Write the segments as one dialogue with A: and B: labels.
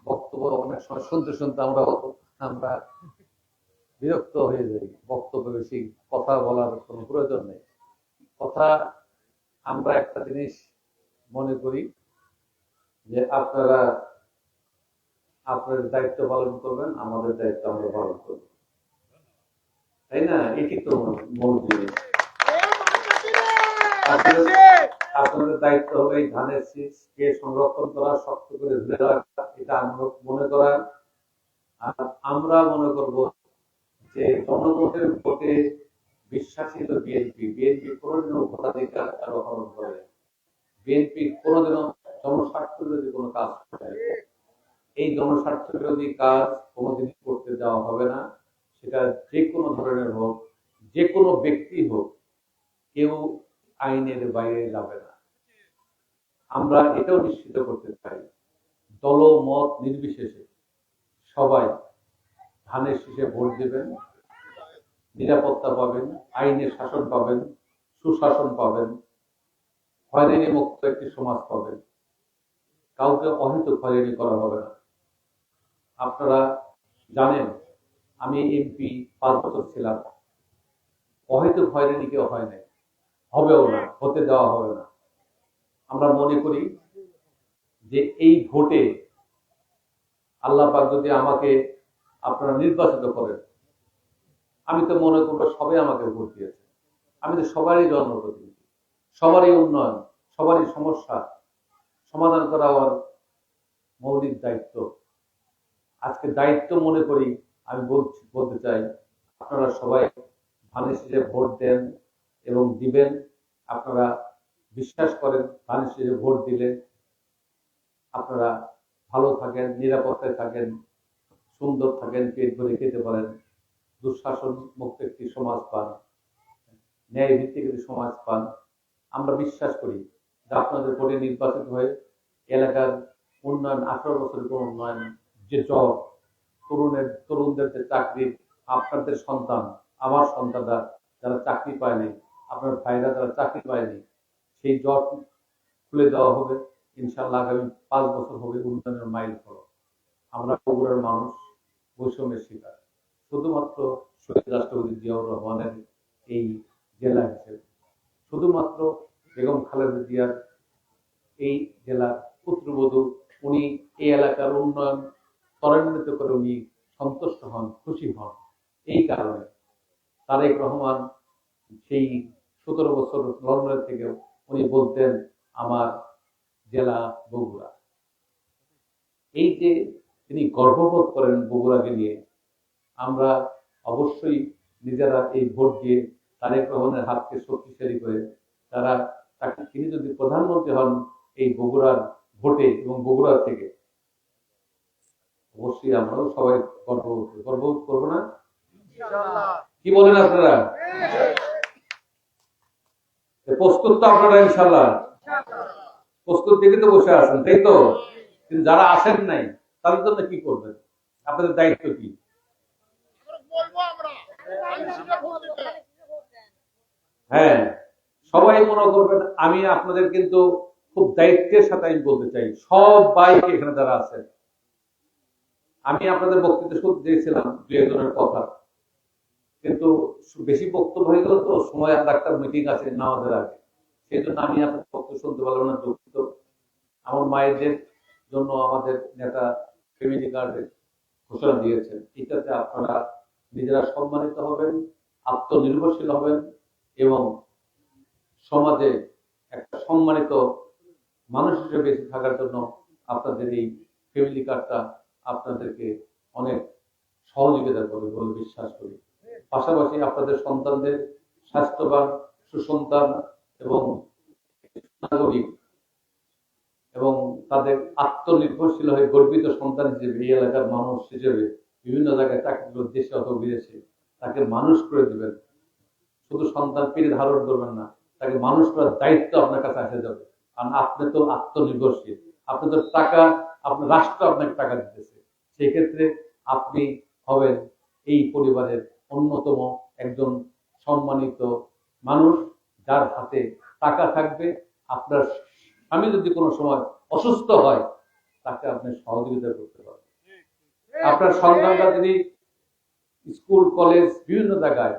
A: বক্তব্য অনেক সময় শুনতে শুনতে আমরা বিরক্ত হয়ে যাই। বক্তব্য বেশি কথা বলার কোনো প্রয়োজন নেই। কথা আমরা একটা জিনিস মনে করি যে আপনারা আপনাদের দায়িত্ব পালন করবেন, আমাদের দায়িত্ব আমরা পালন করব, তাই না? এটি তো মূল জিনিস। আপনাদের দায়িত্ব হবে এই ধানের শীষকে সংরক্ষণ করা, শক্ত করে ধরে রাখা, এটা আমরা মনে করা। আর আমরা মনে করব যে জনগণের ভোটে বিশ্বাসী হলো বিএনপি। বিএনপি কোনোদিনও ভোটাধিকার কারো হরণ করে, বিএনপি কোনোদিনও জনস্বার্থ বিরোধী কোনো কাজ করে। এই জনস্বার্থ বিরোধী কাজ কোনোদিন করতে দেওয়া হবে না, সেটা যে কোনো ধরনের হোক, যে কোনো ব্যক্তি হোক, কেউ আইনের বাইরে যাবে না। আমরা এটাও নিশ্চিত করতে চাই দল মত নির্বিশেষে সবাই ধানের শীষে ভোট দেবেন, নিরাপত্তা পাবেন, আইনের শাসন পাবেন, সুশাসন পাবেন, হয়রানি মুক্ত একটি সমাজ পাবেন, কাউকে অহেতুক হয়রানি করা হবে না। আপনারা জানেন আমি এমপি 5 বছর ছিলাম, অহেতুক হয়রানি কেউ হয় নাই, হবেও না, হতে দেওয়া হবে না। আমরা মনে করি যে এই ভোটে আল্লাহ পাক যদি আমাকে আপনারা নির্বাচিত করেন, আমি তো মনে করবো সবাই আমাকে ভোট দিয়েছে। আমি তো সবারই জনপ্রতিনিধি, সবারই উন্নয়ন, সবারই সমস্যা সমাধান করা আমার মৌলিক দায়িত্ব। আজকে দায়িত্ব মনে করি আমি বলতে চাই আপনারা সবাই ধানের শীষে ভোট দেন এবং দিবেন। আপনারা বিশ্বাস করেন ধানের শীষে ভোট দিলে আপনারা ভালো থাকেন, নিরাপত্তায় থাকেন, সুন্দর থাকেন, পেট ভরে খেতে পারেন, দুঃশাসন মুক্ত একটি সমাজ পান, ন্যায় ভিত্তিক একটি সমাজ পান। আমরা বিশ্বাস করি যে আপনাদের ভোটে নির্বাচিত হয়ে এলাকার উন্নয়ন, 18 বছরের কোন উন্নয়ন, যে জব তরুণদের যে চাকরি, আপনাদের সন্তান, আমার সন্তানরা যারা চাকরি পায়নি, আপনার ভাইরা যারা চাকরি পায়নি, সেই জব খুলে দেওয়া হবে। ইনশাল্লাহ আগামী 5 বছর হবে উন্নয়নের মাইল ফলক। আমরা বগুড়ার মানুষ বৈষম্যের শিকার, শুধুমাত্র শহীদ রাষ্ট্রপতি জিয়াউর রহমানের এই জেলা হিসেবে, শুধুমাত্র বেগম খালেদা জিয়ার এই জেলার পুত্রবধূ, উনি এই এলাকার উন্নয়ন ত্বরান্বিত করে উনি সন্তুষ্ট হন, খুশি হন। এই কারণে তারেক রহমান সেই 17 বছর লন্ডনের থেকেও উনি বলতেন আমার জেলা বগুড়া। এই যে তিনি গর্ববোধ করেন বগুড়াকে নিয়ে, আমরা অবশ্যই নিজেরা এই ভোট দিয়ে তারেক রহমানের হাতকে শক্তিশালী করে তিনি যদি প্রধানমন্ত্রী হন এই বগুড়ার ভোটে এবং বগুড়া থেকে, অবশ্যই আমরাও সবাই গর্ববোধ করবো না? কি বলেন আপনারা? প্রস্তুত তো আপনারা? ইনশাল্লাহ প্রস্তুত দেখে তো বসে আছেন, তাই তো? কিন্তু যারা আসেন নাই তাদের জন্য কি করবেন? আপনাদের দায়িত্ব কি? হ্যাঁ, সবাই মনে করবেন। আমি আপনাদের কিন্তু খুব দায়িত্বের সাথে আমি বলতে চাই, সবাইকে এখানে যারা আছেন, আমি আপনাদের বক্তৃতা শুনতে দিয়েছিলাম 2-1 কথা, কিন্তু বেশি বক্তব্য হয়ে গেল তো, সময় আর একটা মিটিং আছে নামাজের আগে, সেই জন্য আমি আপনাদের বক্তব্য শুনতে পারলাম না, দুঃখিত। আমার মায়েদের জন্য আমাদের নেতা ফ্যামিলি কার্ডের ঘোষণা দিয়েছেন, এটাতে আপনারা নিজেরা সম্মানিত হবেন, আত্মনির্ভরশীল হবেন এবং সমাজে একটা সম্মানিত মানুষ হিসেবে বেঁচে থাকার জন্য আপনাদের এই ফ্যামিলি কার্ডটা আপনাদেরকে অনেক সহযোগিতা করবে বলে বিশ্বাস করি। পাশাপাশি আপনাদের সন্তানদের স্বাস্থ্যবান, সুসন্তান এবং নাগরিক এবং তাদের আত্মনির্ভরশীল হয়ে গর্বিত সন্তান হিসেবে এই এলাকার মানুষ হিসেবে বিভিন্ন জায়গায় চাকরি করে দেশে অথবা বিদেশে তাকে মানুষ করে দিবেন। শুধু সন্তান পেরে ধারণ করবেন না, তাকে মানুষ করার দায়িত্ব আপনার কাছে আসে যাবে। কারণ আপনি তো আত্মনির্ভরশীল, আপনি তো টাকা, আপনার রাষ্ট্র আপনাকে টাকা দিতেছে, সেই ক্ষেত্রে আপনি হবেন এই পরিবারের অন্যতম একজন সম্মানিত মানুষ, যার হাতে টাকা থাকবে। আপনার স্বামী যদি কোনো সময় অসুস্থ হয়, তাকে আপনি সহযোগিতা করতে পারবেন। আপনার সন্তানরা যদি স্কুল কলেজ বিভিন্ন জায়গায়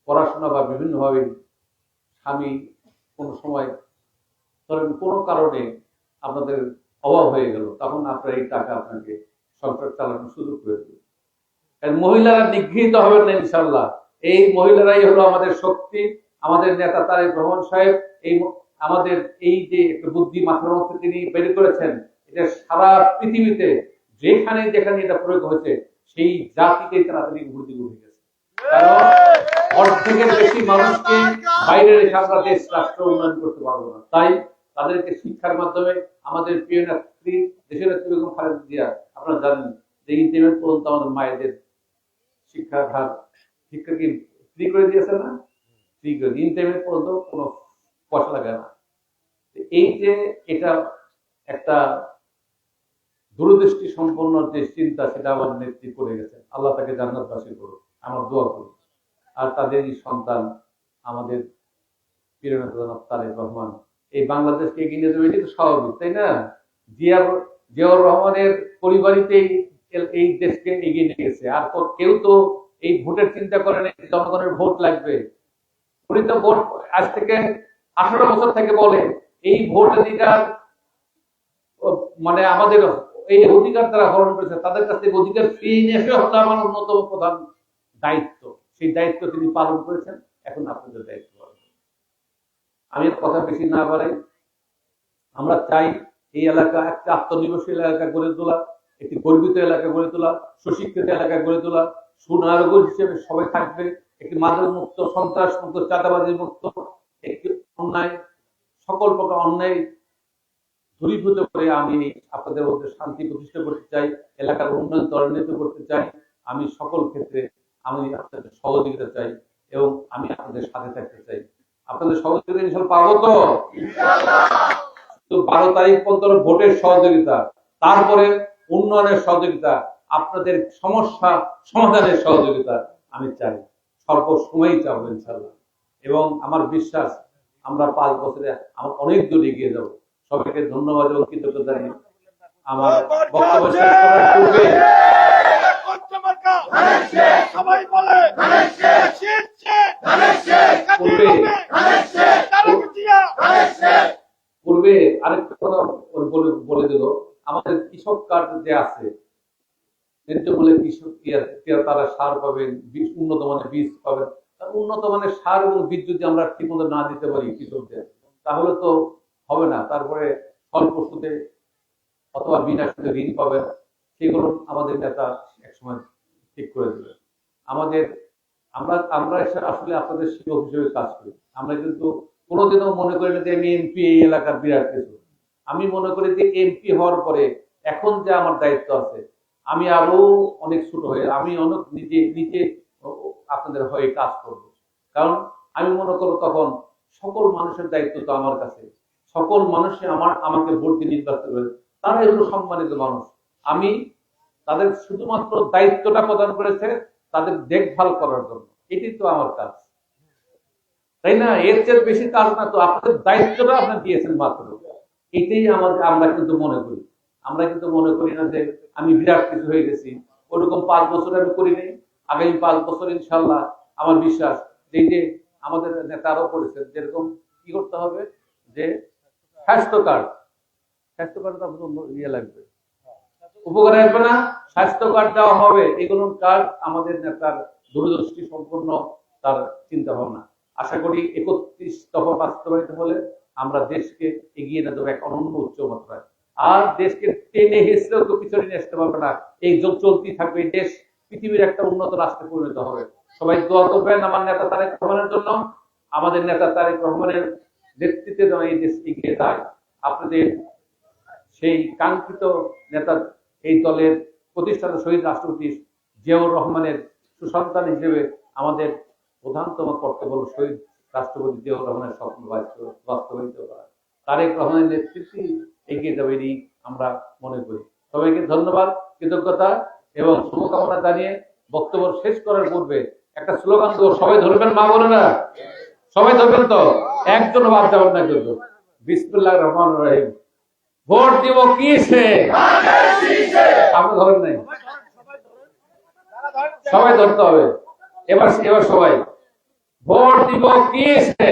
A: পড়াশোনা বা বিভিন্নভাবে স্বামী কোনো সময় ধরেন কোনো কারণে আপনাদের অভাব হয়ে গেল, তখন আপনার এই টাকা আপনাকে সংসার চালানোর সুযোগ করে দেবে। মহিলারা নিগৃহীত হবেন না ইনশাল্লাহ। এই মহিলারাই হলো আমাদের শক্তি। আমাদের নেতা তারেক রহমান সাহেব এই আমাদের এই যে একটা বুদ্ধি মাথার মধ্যে তিনি বের করেছেন, এটা সারা পৃথিবীতে যেখানে যেখানে এটা প্রয়োগ হয়েছে সেই জাতিকে তাড়াতাড়ি উন্নতি উঠে গেছে। কারণ অর্ধেকের বেশি মানুষকে বাইরে রেখে আমরা দেশ রাষ্ট্র উন্নয়ন করতে পারবো না। তাই তাদেরকে শিক্ষার মাধ্যমে আমাদের প্রিয় নেত্রী দেশের নেত্রী বেগম খালেদা জিয়া, আপনারা জানেন যে ইন্টারনেট পর্যন্ত আমাদের মায়েদের শিক্ষা কি ফ্রি করে দিয়েছে না? ফ্রি করে ইন্টারনেট পর্যন্ত কোনো পয়সা লাগে না। এই যে এটা একটা দূরদৃষ্টি সম্পন্ন যে চিন্তা, সেটা আমার নেত্রী করে গেছে। আল্লাহ তাকে জান্নাতবাসী করুক, আমার দোয়া করুক। আর তাদেরই সন্তান আমাদের প্রিয় নেতা জনাব তারেক রহমান এই বাংলাদেশকে এগিয়ে নিয়ে যাবে, এটা তো স্বাভাবিক, তাই না? জিয়াউর রহমানের পরিবারিতেই এই দেশকে এগিয়ে নিয়ে গেছে। আর কেউ তো এই ভোটের চিন্তা করে না, জনগণের ভোট লাগবে। উনি তো ভোট আজ থেকে 18 বছর থেকে বলে এই ভোট অধিকার মানে আমাদের এই অধিকার তারা হরণ করেছে, তাদের কাছ থেকে অধিকার ফিরিয়ে নিয়ে আসা হলো আমার অন্যতম প্রধান দায়িত্ব। সেই দায়িত্ব তিনি পালন করেছেন, এখন আপনাদের দায়িত্ব। আমি কথা বেশি না বাড়াই, আমরা চাই এই এলাকা একটা আত্মনির্ভরশীল এলাকা গড়ে তোলা, একটি গর্বিত এলাকা গড়ে তোলা, সুশিক্ষিত এলাকা গড়ে তোলা, সুনাগরিক হিসেবে সবাই থাকবে, একটি মাদক মুক্ত, সন্ত্রাস মুক্ত, চাঁদাবাজি মুক্ত, একটি অন্যায় সকল প্রকার অন্যায় দূরীভূত করে আমি আপনাদের মধ্যে শান্তি প্রতিষ্ঠা করতে চাই, এলাকার উন্নয়ন ত্বরান্বিত করতে চাই। আমি সকল ক্ষেত্রে আমি আপনাদের সহযোগিতা চাই এবং আমি আপনাদের সাথে থাকতে চাই। আপনাদের সহযোগিতা ইনশাআল্লাহ পাবো তো? তো 12 তারিখ পর্যন্ত ভোটের সহযোগিতা, তারপরে উন্নয়নের সহযোগিতা, আপনাদের সমস্যা সমাধানের সহযোগিতা আমি চাই, সর্বসময়ই চাবো ইনশাআল্লাহ। এবং আমার বিশ্বাস আমরা 5 বছরে আমরা অনেক দূর এগিয়ে যাব। সবাইকে ধন্যবাদ এবং কৃতজ্ঞতা জানিয়ে আমার বক্তব্য শেষ করার পূর্বে পূর্বে আরেকটা কথা বলে দিল, আমাদের কৃষক কার্ড যে আছে, ন্যায্য মূল্যে কৃষক তারা সার পাবেন, উন্নত মানের বীজ পাবেন। উন্নত মানের সার এবং বীজ যদি আমরা ঠিক মতো না দিতে পারি কৃষকদের, তাহলে তো হবে না। তারপরে স্বল্প সুদে অথবা বিনা সুদে ঋণ পাবেন, সেগুলো আমাদের নেতা একসময় ঠিক করে দেবে। আমরা আসলে আপনাদের শিক্ষক হিসেবে কাজ করি। আমরা কিন্তু কোনোদিনও মনে করি না যে আমি এমপি এই এলাকার বিরাট কিছু। আমি মনে করি যে এমপি হওয়ার পরে এখন যে আমার দায়িত্ব আছে, আমি আরো অনেক ছোট হয়ে আমি অনেক নিজে আপনাদের হয়ে কাজ করব। কারণ আমি মনে করবো তখন সকল মানুষের দায়িত্ব তো আমার কাছে, সকল মানুষই আমাকে ভোট দিয়ে নির্বাচিত করে, তারা এগুলো সম্মানিত মানুষ। আমি তাদের শুধুমাত্র দায়িত্বটা প্রদান করেছে তাদের দেখভাল করার জন্য, এটি তো আমার কাজ, তাই না? এর চেয়ে বেশি কাজ না তো। আপনাদের দায়িত্বটা আপনি দিয়েছেন মাত্র, এটাই আমরা কিন্তু মনে করি। আমরা কিন্তু মনে করি না যে আমি বিরাট কিছু হয়ে গেছি। ওরকম 5 বছর আমি করি নাই, আগামী 5 বছর ইনশাল্লাহ আমার বিশ্বাস যে আমাদের নেতারাও করেছেন, যেরকম কি করতে হবে যে স্বাস্থ্য কার্ড তো আপনার ইয়ে লাগবে, উপকারে আসবে না, স্বাস্থ্য কার্ড দেওয়া হবে। এগুলো কার্ড আমাদের নেতার দূরদৃষ্টি সম্পন্ন তার চিন্তা ভাবনা। আশা করি 31 দফা বাস্তবায়িত হলে আমরা দেশকে এগিয়ে নিয়ে যাবো এক অনন্য উচ্চ মাত্রায়। আর দেশকে টেনে হেসড়েও তো পিছনে নিয়ে আসতে পারবে না, এই যোগ চলতেই থাকবে। দেশ পৃথিবীর একটা উন্নত রাষ্ট্রে পরিণত হবে। সবাই দোয়া করবেন আমার নেতা তারেক রহমানের জন্য। আমাদের নেতা তারেক রহমানের নেতৃত্বে যেন এই দেশ এগিয়ে যায়। আপনাদের সেই কাঙ্ক্ষিত নেতা, এই দলের প্রতিষ্ঠাতা শহীদ রাষ্ট্রপতি জিয়াউর রহমানের সুসন্তান হিসেবে আমাদের প্রধানতম কর্তব্য হল শহীদ রাষ্ট্রপতি জিয়াউর রহমানের স্বপ্ন বাস্তবায়িত করা। তারেক রহমানের নেতৃত্বে এগিয়ে যাবে এই আমরা মনে করি। সবাইকে ধন্যবাদ, কৃতজ্ঞতা এবং শুভকামনা জানিয়ে বক্তব্য শেষ করার পূর্বে একটা স্লোগান দেবো, সবাই ধরবেন? মা বলে না, সবাই ধরবেন তো? একজন বাদ যাবেন না কিন্তু। বিসমিল্লাহির রহমানির রহিম। ভোট দিব কিসে? আপনি ধরেন নাই, সবাই ধরতে হবে। এবার সবাই ভোট দিব কিসে?